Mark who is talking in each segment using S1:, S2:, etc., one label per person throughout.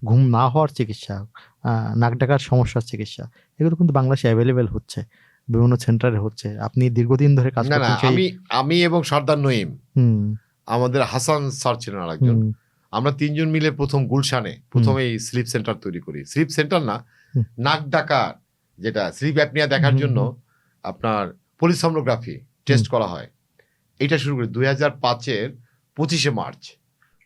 S1: ঘুম না হওয়ার চিকিৎসা, নাক ডাকার সমস্যার চিকিৎসা, এগুলো কিন্তু বাংলাদেশে অ্যাভেলেবেল হচ্ছে, বিভিন্ন সেন্টারে হচ্ছে। আপনি দীর্ঘদিন ধরে কাজ
S2: না
S1: করছেন সেই।
S2: আমি এবং সর্দার নঈম,
S1: হুম
S2: আমাদের হাসান স্যার ছিলেন আরেকজন,
S1: হুম
S2: আমরা তিনজন মিলে প্রথম গুলশানে এই স্লিপ সেন্টার তৈরি করি। স্লিপ সেন্টার না,
S1: হুম।
S2: নাক ডাকার, যেটা স্লিপ অ্যাপনিয়া দেখার জন্য আপনার পলিসোনোগ্রাফি টেস্ট করা হয়, এটা শুরু করি 2005-এর 25শে মার্চ।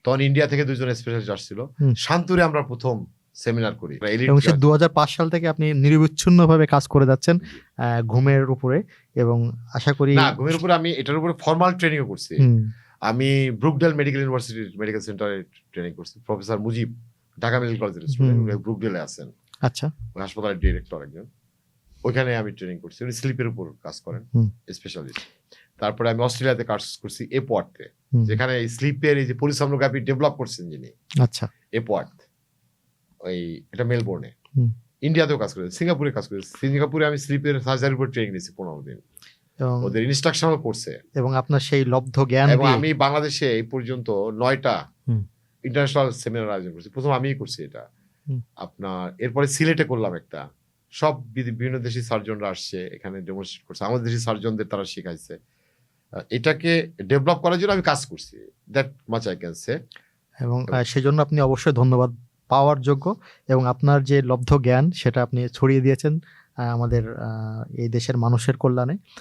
S2: তখন ইন্ডিয়া থেকে 2জন স্পেশালিস্ট আসছিল, শান্তুরে আমরা প্রথম সেমিনার করি।
S1: এবং সে 2005 সাল থেকে আপনি নিরবিচ্ছিন্নভাবে কাজ করে যাচ্ছেন ঘুমের উপরে, এবং আশা করি
S2: না ঘুমের উপরে, আমি এটার উপরে ফর্মাল ট্রেনিংও করছি। আমি ব্রুকডেল মেডিকেল ইউনিভার্সিটির মেডিকেল সেন্টারে ট্রেনিং করছি। প্রফেসর মুজিব ঢাকা মেডিকেল কলেজের স্টুডেন্ট, ব্রুকডেলে আছেন,
S1: আচ্ছা,
S2: ওই হাসপাতালের ডিরেক্টর একজন, ওইখানে আমি ট্রেনিং করছি। উনি স্লিপের উপর কাজ করেন, স্পেশালিস্ট। তারপরে আমি অস্ট্রেলিয়াতে কাজ করছি এপওয়ার্থে, যেখানে স্লিপের এই যে পলিসোনোগ্রাফি ডেভেলপ করছেন যিনি,
S1: আচ্ছা,
S2: এপওয়ার্থ, ওই এটা মেলবোর্নে। ইন্ডিয়াতেও কাজ করেছি, সিঙ্গাপুরে কাজ করেছি। সিঙ্গাপুরে আমি স্লিপের সার্জারির উপর ট্রেনিং নিয়েছি 15 দিন, ওদের ইনস্ট্রাকশনাল কোর্সে।
S1: এবং আপনার সেই লব্ধ জ্ঞান
S2: এবং আমি বাংলাদেশে এই পর্যন্ত 9টা ইন্টারন্যাশনাল সেমিনার আয়োজন করছি, প্রথম আমিই করছি এটা। আপনার এরপরে সিলেটে করলাম একটা, সব বিভিন্ন দেশি সার্জনরা আসছে এখানে ডেমনস্ট্রেট করছে, আমাদের দেশি সার্জনদের তারা শিখাইছে। এটাকে ডেভেলপ করার জন্য আমি কাজ করছি, that much I can say.
S1: এবং সেজন্য আপনি অবশ্যই ধন্যবাদ পাওয়ার যোগ্য, এবং আপনার যে লব্ধ জ্ঞান সেটা আপনি ছড়িয়ে দিয়েছেন আমাদের এই দেশের মানুষের কল্যাণে।